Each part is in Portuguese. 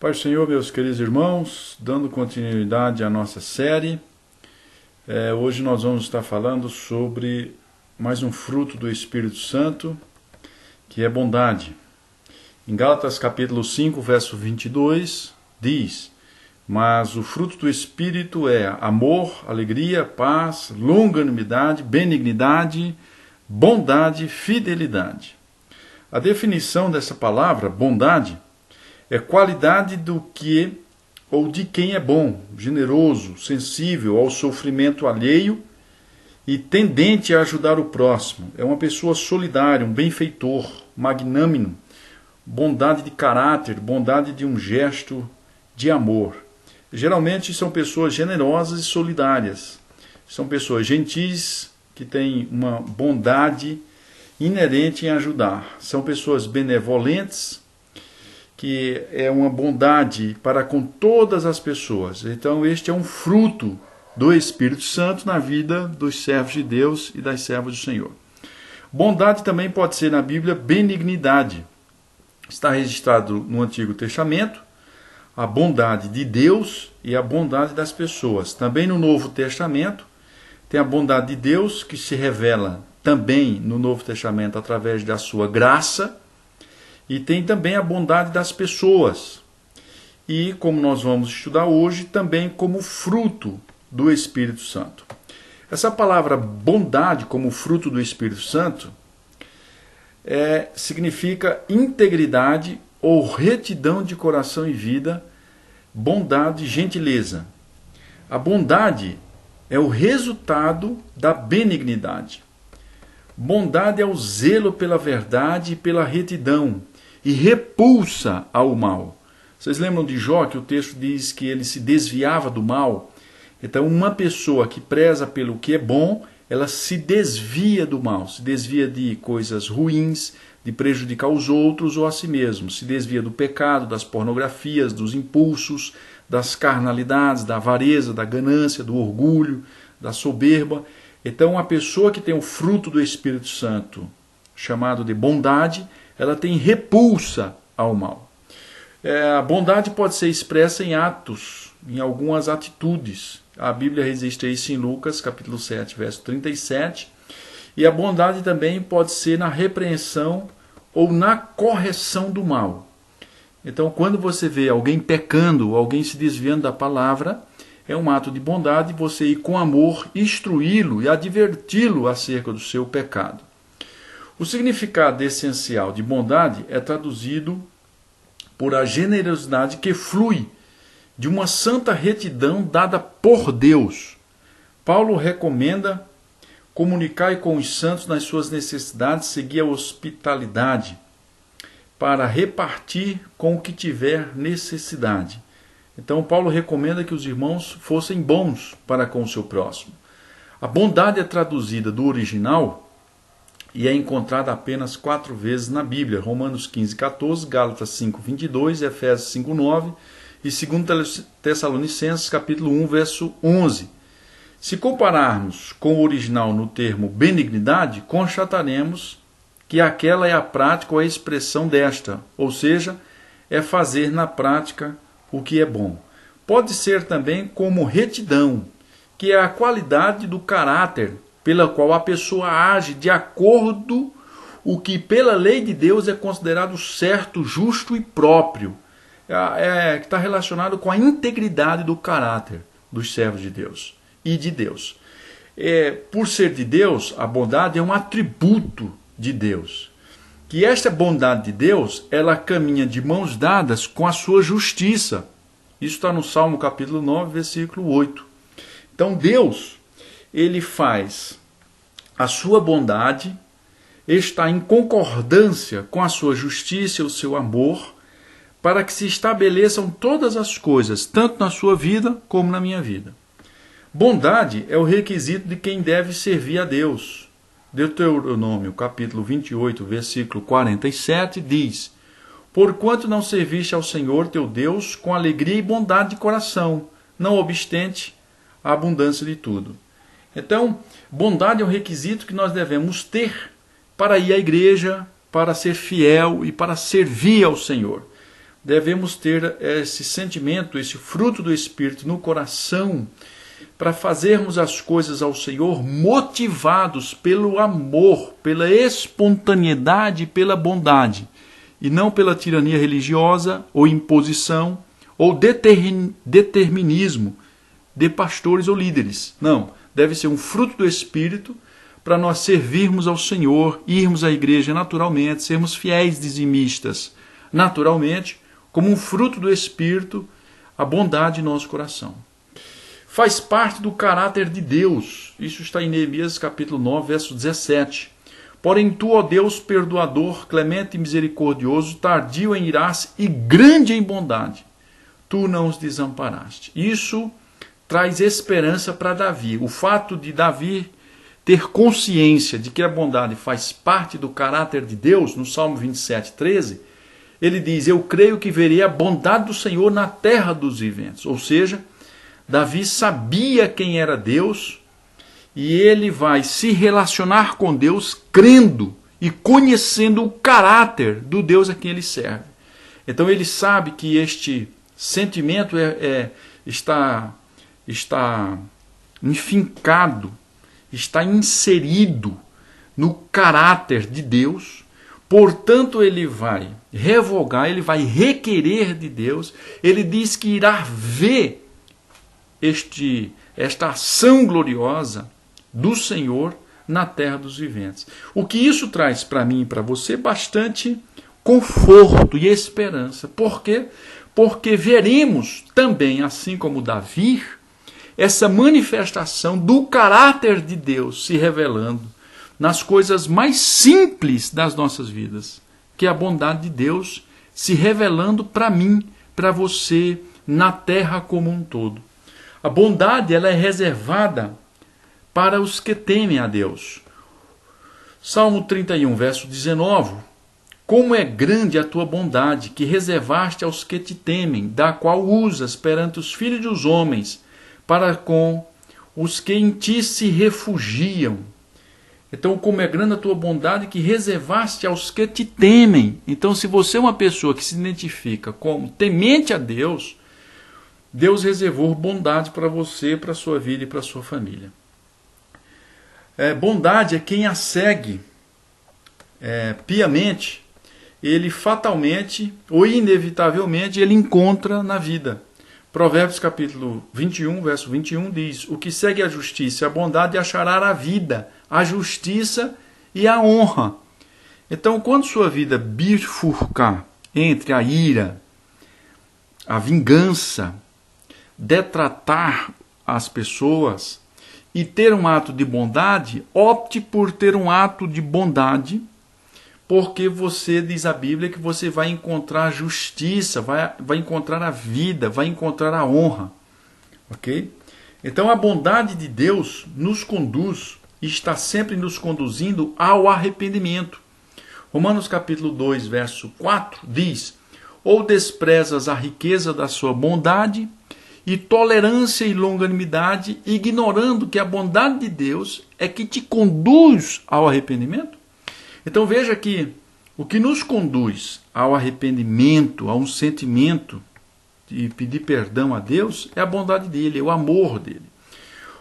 Pai do Senhor, meus queridos irmãos, dando continuidade à nossa série, hoje nós vamos estar falando sobre mais um fruto do Espírito Santo, que é bondade. Em Gálatas capítulo 5, verso 22, diz: mas o fruto do Espírito é amor, alegria, paz, longanimidade, benignidade, bondade, fidelidade. A definição dessa palavra, bondade, é qualidade do que ou de quem é bom, generoso, sensível ao sofrimento alheio e tendente a ajudar o próximo. É uma pessoa solidária, um benfeitor, magnânimo, bondade de caráter, bondade de um gesto de amor. Geralmente são pessoas generosas e solidárias. São pessoas gentis que têm uma bondade inerente em ajudar. São pessoas benevolentes, que é uma bondade para com todas as pessoas. Então este é um fruto do Espírito Santo na vida dos servos de Deus e das servas do Senhor. Bondade também pode ser na Bíblia benignidade. Está registrado no Antigo Testamento a bondade de Deus e a bondade das pessoas. Também no Novo Testamento tem a bondade de Deus que se revela também no Novo Testamento através da sua graça. E tem também a bondade das pessoas. E, como nós vamos estudar hoje, também como fruto do Espírito Santo. Essa palavra bondade como fruto do Espírito Santo significa integridade ou retidão de coração e vida, bondade e gentileza. A bondade é o resultado da benignidade. Bondade é o zelo pela verdade e pela retidão, e repulsa ao mal. Vocês lembram de Jó, que o texto diz que ele se desviava do mal? Então, uma pessoa que preza pelo que é bom, ela se desvia do mal, se desvia de coisas ruins, de prejudicar os outros ou a si mesmo, se desvia do pecado, das pornografias, dos impulsos, das carnalidades, da avareza, da ganância, do orgulho, da soberba. Então, a pessoa que tem o fruto do Espírito Santo, chamado de bondade, ela tem repulsa ao mal. A bondade pode ser expressa em atos, em algumas atitudes. A Bíblia registra isso em Lucas, capítulo 7, verso 37. E a bondade também pode ser na repreensão ou na correção do mal. Então, quando você vê alguém pecando, alguém se desviando da palavra, é um ato de bondade você ir com amor instruí-lo e adverti-lo acerca do seu pecado. O significado essencial de bondade é traduzido por a generosidade que flui de uma santa retidão dada por Deus. Paulo recomenda comunicar com os santos nas suas necessidades, seguir a hospitalidade para repartir com o que tiver necessidade. Então Paulo recomenda que os irmãos fossem bons para com o seu próximo. A bondade é traduzida do original e é encontrada apenas 4 vezes na Bíblia: Romanos 15, 14, Gálatas 5, 22, Efésios 5, 9 e 2 Tessalonicenses capítulo 1, verso 11. Se compararmos com o original no termo benignidade, constataremos que aquela é a prática ou a expressão desta, ou seja, é fazer na prática o que é bom. Pode ser também como retidão, que é a qualidade do caráter pela qual a pessoa age de acordo o que pela lei de Deus é considerado certo, justo e próprio. Que está relacionado com a integridade do caráter dos servos de Deus e de Deus. Por ser de Deus, a bondade é um atributo de Deus. Que esta bondade de Deus, ela caminha de mãos dadas com a sua justiça. Isso está no Salmo capítulo 9, versículo 8. Então Deus, ele faz a sua bondade, está em concordância com a sua justiça e o seu amor, para que se estabeleçam todas as coisas, tanto na sua vida como na minha vida. Bondade é o requisito de quem deve servir a Deus. Deuteronômio capítulo 28, versículo 47 diz: porquanto não serviste ao Senhor teu Deus com alegria e bondade de coração, não obstante a abundância de tudo. Então, bondade é um requisito que nós devemos ter para ir à igreja, para ser fiel e para servir ao Senhor. devemos ter esse sentimento, esse fruto do Espírito no coração, para fazermos as coisas ao Senhor motivados pelo amor, pela espontaneidade e pela bondade, e não pela tirania religiosa ou imposição ou determinismo de pastores ou líderes. Não, deve ser um fruto do Espírito para nós servirmos ao Senhor, irmos à igreja naturalmente, sermos fiéis dizimistas naturalmente, como um fruto do Espírito, a bondade em nosso coração. Faz parte do caráter de Deus. Isso está em Neemias capítulo 9, verso 17. Porém tu, ó Deus, perdoador, clemente e misericordioso, tardio em irar-se e grande em bondade, tu não os desamparaste. Isso traz esperança para Davi. O fato de Davi ter consciência de que a bondade faz parte do caráter de Deus, no Salmo 27, 13, ele diz, eu creio que verei a bondade do Senhor na terra dos viventes. Ou seja, Davi sabia quem era Deus e ele vai se relacionar com Deus crendo e conhecendo o caráter do Deus a quem ele serve. Então ele sabe que este sentimento está enfincado, está inserido no caráter de Deus, portanto ele vai revogar, ele vai requerer de Deus, ele diz que irá ver esta ação gloriosa do Senhor na terra dos viventes. O que isso traz para mim e para você? Bastante conforto e esperança. Por quê? Porque veremos também, assim como Davi, essa manifestação do caráter de Deus se revelando nas coisas mais simples das nossas vidas, que é a bondade de Deus se revelando para mim, para você, na terra como um todo. A bondade ela é reservada para os que temem a Deus. Salmo 31, verso 19. Como é grande a tua bondade, que reservaste aos que te temem, da qual usas perante os filhos dos homens, para com os que em ti se refugiam. Então, como é grande a tua bondade, que reservaste aos que te temem. Então, se você é uma pessoa que se identifica como temente a Deus, Deus reservou bondade para você, para a sua vida e para a sua família. Bondade é quem a segue piamente, ele fatalmente ou inevitavelmente ele encontra na vida. Provérbios capítulo 21, verso 21 diz, o que segue a justiça e a bondade achará a vida, a justiça e a honra. Então, quando sua vida bifurcar entre a ira, a vingança, detratar as pessoas e ter um ato de bondade, opte por ter um ato de bondade, porque você, diz a Bíblia, que você vai encontrar justiça, vai encontrar a vida, vai encontrar a honra. Ok? Então a bondade de Deus nos conduz e está sempre nos conduzindo ao arrependimento. Romanos capítulo 2, verso 4 diz, ou desprezas a riqueza da sua bondade e tolerância e longanimidade, ignorando que a bondade de Deus é que te conduz ao arrependimento? Então veja que o que nos conduz ao arrependimento, a um sentimento de pedir perdão a Deus, é a bondade dele, é o amor dele.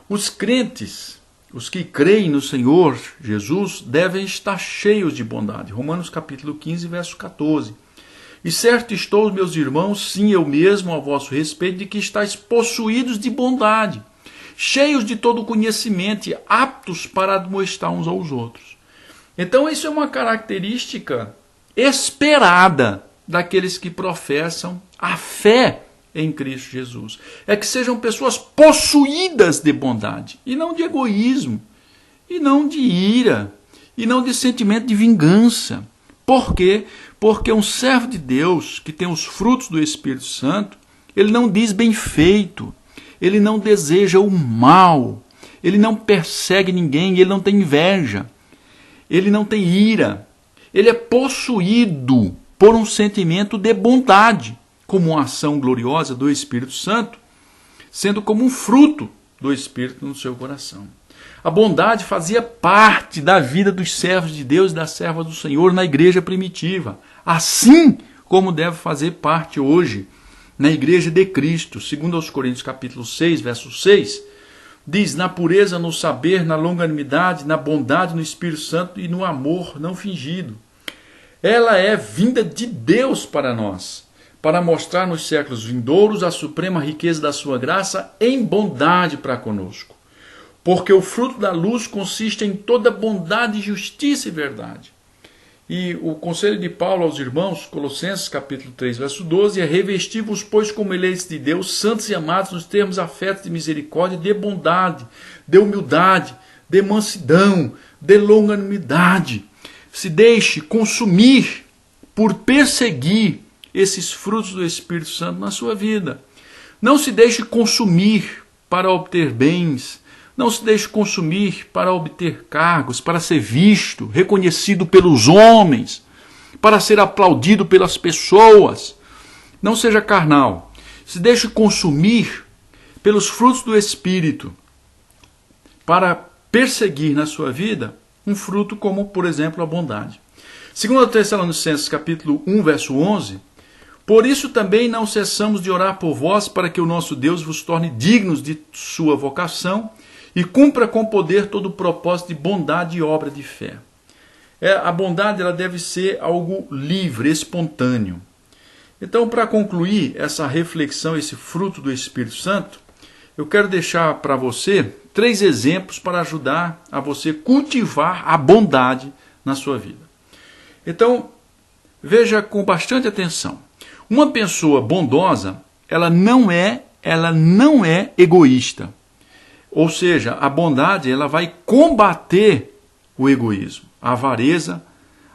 Os crentes, os que creem no Senhor Jesus, devem estar cheios de bondade. Romanos capítulo 15, verso 14. E certo estou, meus irmãos, sim, eu mesmo, a vosso respeito, de que estáis possuídos de bondade, cheios de todo conhecimento e aptos para admoestar uns aos outros. Então isso é uma característica esperada daqueles que professam a fé em Cristo Jesus. É que sejam pessoas possuídas de bondade, e não de egoísmo, e não de ira, e não de sentimento de vingança. Por quê? Porque um servo de Deus que tem os frutos do Espírito Santo, ele não diz bem feito, ele não deseja o mal, ele não persegue ninguém, ele não tem inveja, ele não tem ira, ele é possuído por um sentimento de bondade, como uma ação gloriosa do Espírito Santo, sendo como um fruto do Espírito no seu coração. A bondade fazia parte da vida dos servos de Deus e das servas do Senhor na igreja primitiva, assim como deve fazer parte hoje na Igreja de Cristo. Segundo aos Coríntios capítulo 6, verso 6, diz: na pureza, no saber, na longanimidade, na bondade, no Espírito Santo e no amor não fingido. Ela é vinda de Deus para nós, para mostrar nos séculos vindouros a suprema riqueza da sua graça em bondade para conosco. Porque o fruto da luz consiste em toda bondade, justiça e verdade. E o conselho de Paulo aos irmãos, Colossenses capítulo 3, verso 12, é: revesti-vos, pois, como eleitos de Deus, santos e amados, nos termos afetos de misericórdia, de bondade, de humildade, de mansidão, de longanimidade. Se deixe consumir por perseguir esses frutos do Espírito Santo na sua vida. Não se deixe consumir para obter bens. Não se deixe consumir para obter cargos, para ser visto, reconhecido pelos homens, para ser aplaudido pelas pessoas. Não seja carnal. Se deixe consumir pelos frutos do Espírito, para perseguir na sua vida um fruto como, por exemplo, a bondade. Segundo Tessalonicenses capítulo 1, verso 11, por isso também não cessamos de orar por vós, para que o nosso Deus vos torne dignos de sua vocação, e cumpra com poder todo o propósito de bondade e obra de fé. A bondade ela deve ser algo livre, espontâneo. Então, para concluir essa reflexão, esse fruto do Espírito Santo, eu quero deixar para você 3 exemplos para ajudar a você cultivar a bondade na sua vida. Então, veja com bastante atenção. Uma pessoa bondosa, ela não é egoísta. Ou seja, a bondade ela vai combater o egoísmo, a avareza,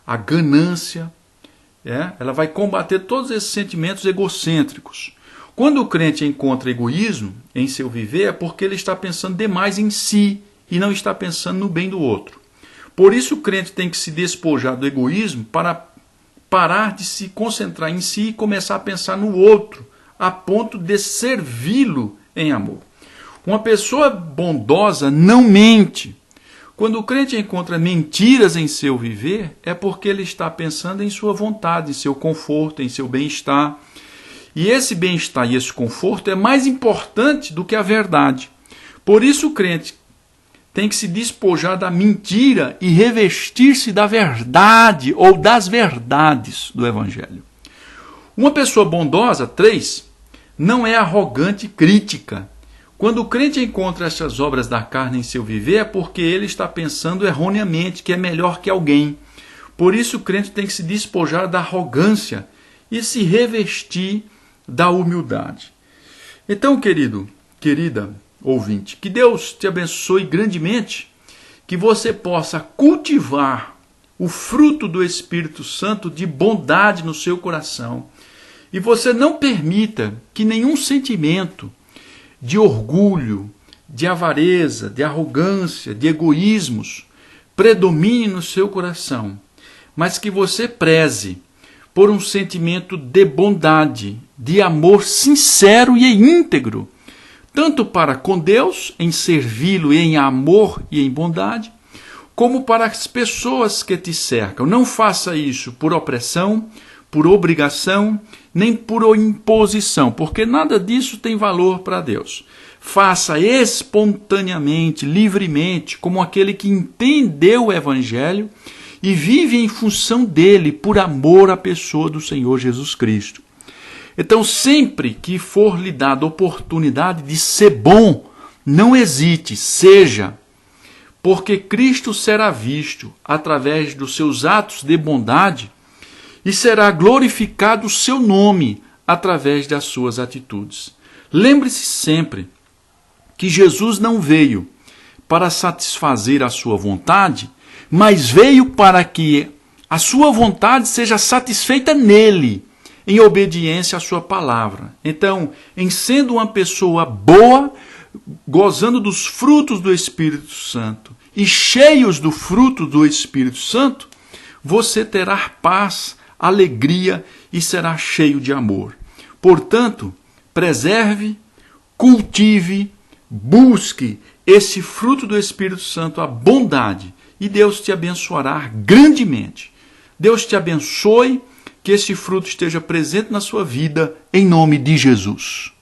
a ganância. Ela vai combater todos esses sentimentos egocêntricos. Quando o crente encontra egoísmo em seu viver, é porque ele está pensando demais em si e não está pensando no bem do outro. Por isso o crente tem que se despojar do egoísmo para parar de se concentrar em si e começar a pensar no outro, a ponto de servi-lo em amor. Uma pessoa bondosa não mente. Quando o crente encontra mentiras em seu viver, é porque ele está pensando em sua vontade, em seu conforto, em seu bem-estar. E esse bem-estar e esse conforto é mais importante do que a verdade. Por isso o crente tem que se despojar da mentira e revestir-se da verdade ou das verdades do Evangelho. Uma pessoa bondosa, 3, não é arrogante e crítica. Quando o crente encontra essas obras da carne em seu viver, é porque ele está pensando erroneamente que é melhor que alguém. Por isso o crente tem que se despojar da arrogância e se revestir da humildade. Então, querida ouvinte, que Deus te abençoe grandemente, que você possa cultivar o fruto do Espírito Santo de bondade no seu coração. E você não permita que nenhum sentimento de orgulho, de avareza, de arrogância, de egoísmos predomine no seu coração, mas que você preze por um sentimento de bondade, de amor sincero e íntegro, tanto para com Deus, em servi-lo em amor e em bondade, como para as pessoas que te cercam. Não faça isso por opressão, por obrigação, nem por imposição, porque nada disso tem valor para Deus. Faça espontaneamente, livremente, como aquele que entendeu o Evangelho e vive em função dele, por amor à pessoa do Senhor Jesus Cristo. Então, sempre que for lhe dada a oportunidade de ser bom, não hesite, seja, porque Cristo será visto através dos seus atos de bondade e será glorificado o seu nome através das suas atitudes. Lembre-se sempre que Jesus não veio para satisfazer a sua vontade, mas veio para que a sua vontade seja satisfeita nele, em obediência à sua palavra. Então, em sendo uma pessoa boa, gozando dos frutos do Espírito Santo e cheios do fruto do Espírito Santo, você terá paz, alegria e será cheio de amor. Portanto, preserve, cultive, busque esse fruto do Espírito Santo, a bondade, e Deus te abençoará grandemente. Deus te abençoe, Que esse fruto esteja presente na sua vida, em nome de Jesus.